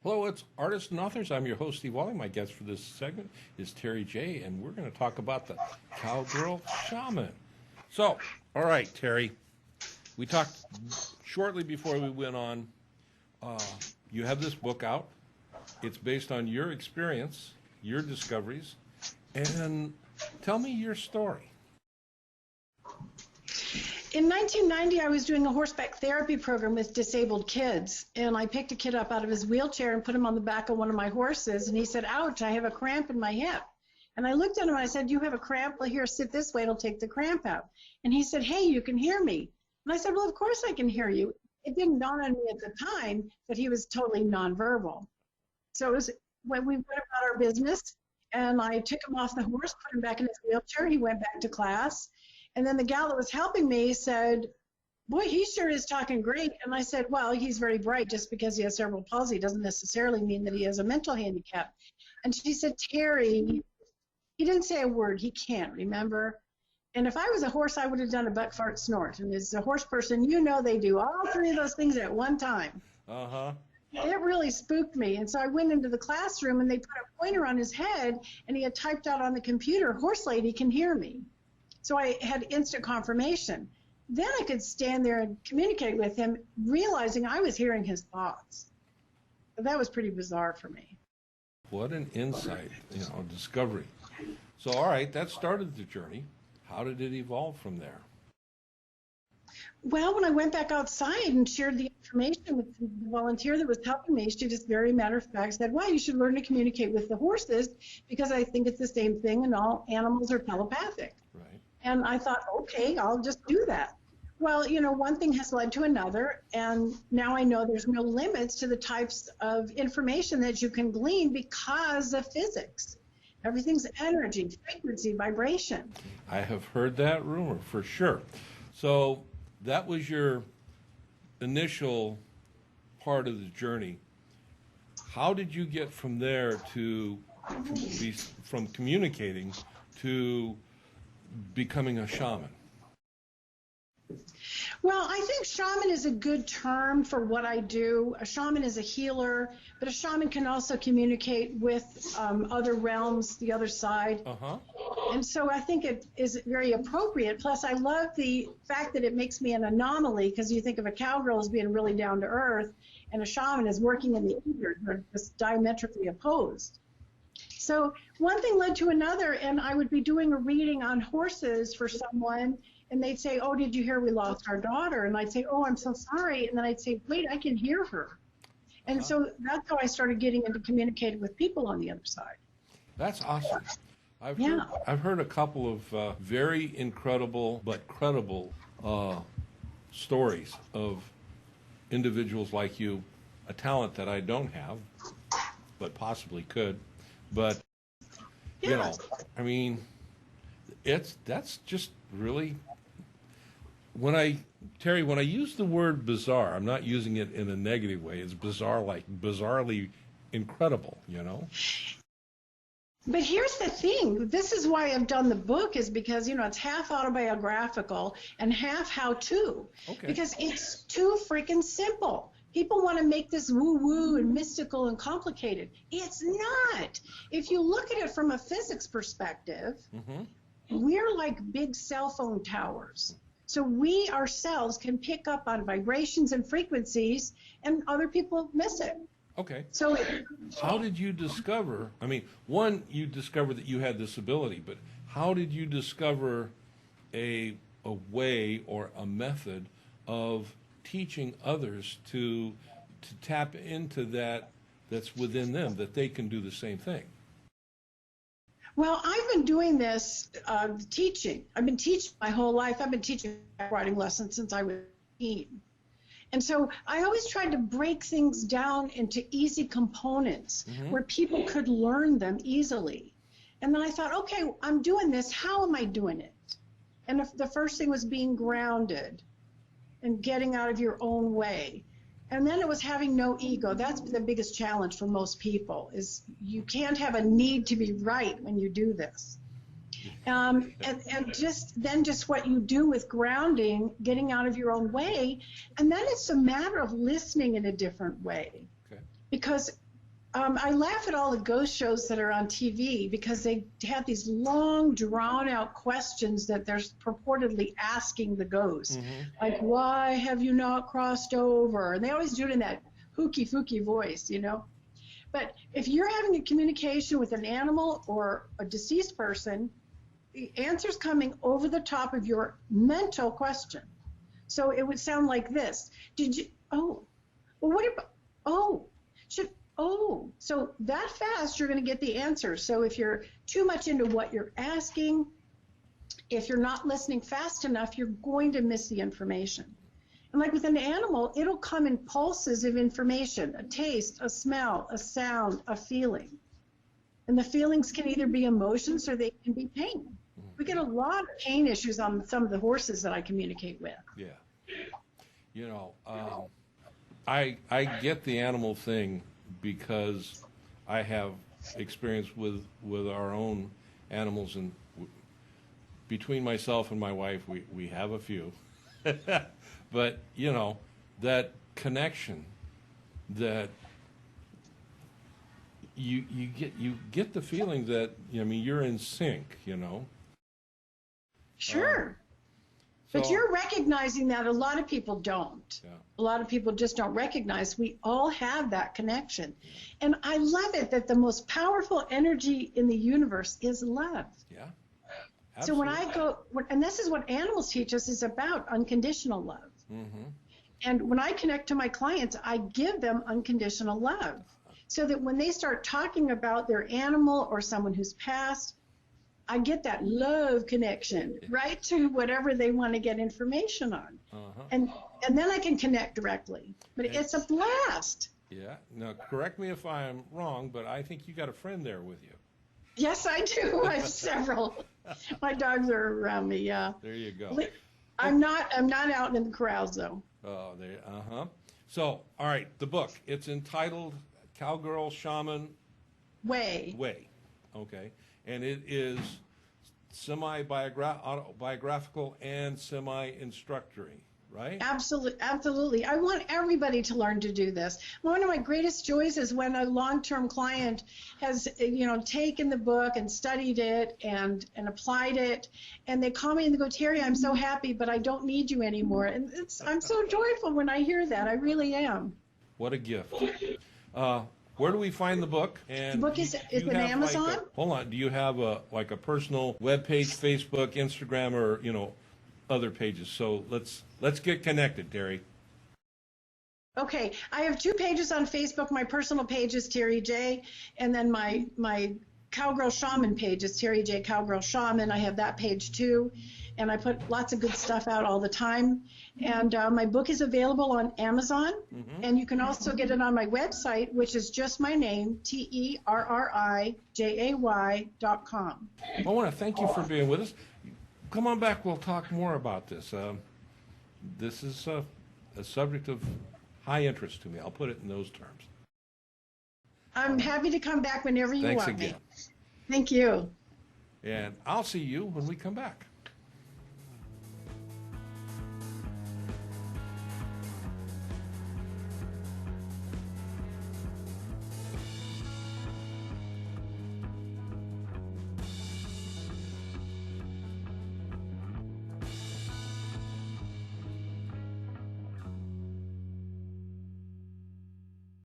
Hello, it's artists and authors. I'm your host, Steve Walling. My guest for this segment is Terri Jay, and we're going to talk about the Cowgirl Shaman. So, all right, Terri, we talked shortly before we went on. You have this book out. It's based on your experience, your discoveries, and tell me your story. In 1990, I was doing a horseback therapy program with disabled kids, and I picked a kid up out of his wheelchair and put him on the back of one of my horses, and he said, "Ouch, I have a cramp in my hip." And I looked at him and I said, "You have a cramp? Well, here, sit this way, it'll take the cramp out." And he said, "Hey, you can hear me." And I said, "Well, of course I can hear you." It didn't dawn on me at the time that he was totally nonverbal. So it was when we went about our business, and I took him off the horse, put him back in his wheelchair, he went back to class. And then the gal that was helping me said, "Boy, he sure is talking great." And I said, "Well, he's very bright. Just because he has cerebral palsy doesn't necessarily mean that he has a mental handicap." And she said, "Terri, he didn't say a word. He can't, remember? And if I was a horse, I would have done a buck, fart, snort. And as a horse person, you know they do all three of those things at one time." Uh-huh. It really spooked me. And so I went into the classroom, and they put a pointer on his head, and he had typed out on the computer, "Horse lady can hear me." So I had instant confirmation. Then I could stand there and communicate with him, realizing I was hearing his thoughts. But that was pretty bizarre for me. What an insight, discovery. So, all right, that started the journey. How did it evolve from there? Well, when I went back outside and shared the information with the volunteer that was helping me, she just very matter of fact said, "Well, you should learn to communicate with the horses because I think it's the same thing and all animals are telepathic." Right. And I thought, okay, I'll just do that. Well, one thing has led to another, and now I know there's no limits to the types of information that you can glean because of physics. Everything's energy, frequency, vibration. I have heard that rumor for sure. So that was your initial part of the journey. How did you get from there to from communicating to becoming a shaman? Well, I think shaman is a good term for what I do. A shaman is a healer, but a shaman can also communicate with other realms, the other side. Uh-huh. And so I think it is very appropriate. Plus, I love the fact that it makes me an anomaly, because you think of a cowgirl as being really down to earth, and a shaman is working in the ether. They're just diametrically opposed. So one thing led to another, and I would be doing a reading on horses for someone, and they'd say, "Oh, did you hear we lost our daughter?" And I'd say, "Oh, I'm so sorry." And then I'd say, "Wait, I can hear her." And so that's how I started getting into communicating with people on the other side. That's awesome. I've heard a couple of very incredible but credible stories of individuals like you, a talent that I don't have, but possibly could. But, that's just really, Terri, when I use the word bizarre, I'm not using it in a negative way. It's bizarre, like bizarrely incredible, But here's the thing. This is why I've done the book, is because, it's half autobiographical and half how-to. Okay. Because it's too freaking simple. People want to make this woo-woo and mystical and complicated. It's not. If you look at it from a physics perspective, we're like big cell phone towers. So we ourselves can pick up on vibrations and frequencies, and other people miss it. Okay. So how did you discover, one, you discovered that you had this ability, but how did you discover a way or a method of teaching others to tap into that's within them, that they can do the same thing? Well, I've been doing this teaching. I've been teaching my whole life. I've been teaching writing lessons since I was 18. And so I always tried to break things down into easy components where people could learn them easily. And then I thought, okay, I'm doing this. How am I doing it? And the first thing was being grounded and getting out of your own way. And then it was having no ego. That's the biggest challenge for most people, is you can't have a need to be right when you do this. And just what you do with grounding, getting out of your own way. And then it's a matter of listening in a different way. Okay. Because I laugh at all the ghost shows that are on TV because they have these long, drawn-out questions that they're purportedly asking the ghost. Like, why have you not crossed over? And they always do it in that hooky-fooky voice, you know? But if you're having a communication with an animal or a deceased person, the answer's coming over the top of your mental question. So it would sound like this. Did you, oh, well, what about, oh, should, oh, so that fast you're going to get the answer. So if you're too much into what you're asking, if you're not listening fast enough, you're going to miss the information. And like with an animal, it'll come in pulses of information, a taste, a smell, a sound, a feeling. And the feelings can either be emotions or they can be pain. We get a lot of pain issues on some of the horses that I communicate with. Yeah. You know, I get the animal thing because I have experience with our own animals, and between myself and my wife, we have a few. But, you know, that connection that you get the feeling that, I mean, you're in sync, you know. Sure. But you're recognizing that a lot of people don't. Yeah. A lot of people just don't recognize we all have that connection. And I love it that the most powerful energy in the universe is love. Yeah. Absolutely. So when I go, and this is what animals teach us, is about unconditional love. And when I connect to my clients, I give them unconditional love. So that when they start talking about their animal or someone who's passed, I get that love connection right to whatever they want to get information on. And then I can connect directly. But it's a blast. Yeah. Now, correct me if I'm wrong, but I think you got a friend there with you. Yes, I do. I have several. My dogs are around me, yeah. There you go. I'm not out in the corrals, though. Oh, there. So, all right, the book. It's entitled Cowgirl Shaman Way. Okay. And it is semi-biographical and semi-instructory, right? Absolutely. I want everybody to learn to do this. One of my greatest joys is when a long-term client has, taken the book and studied it and applied it, and they call me and they go, Terri, I'm so happy, but I don't need you anymore. And I'm so joyful when I hear that. I really am. What a gift. Where do we find the book? And the book is in Amazon. Hold on. Do you have a personal web page, Facebook, Instagram, or other pages? So let's get connected, Terri. Okay, I have 2 pages on Facebook. My personal page is Terri Jay, and then my Cowgirl Shaman page is Terri Jay Cowgirl Shaman. I have that page too, and I put lots of good stuff out all the time. And my book is available on Amazon, and you can also get it on my website, which is just my name, TerriJay.com. I want to thank you for being with us. Come on back. We'll talk more about this. This is a subject of high interest to me. I'll put it in those terms. I'm happy to come back whenever you Thanks want again. me. Thank you. And I'll see you when we come back.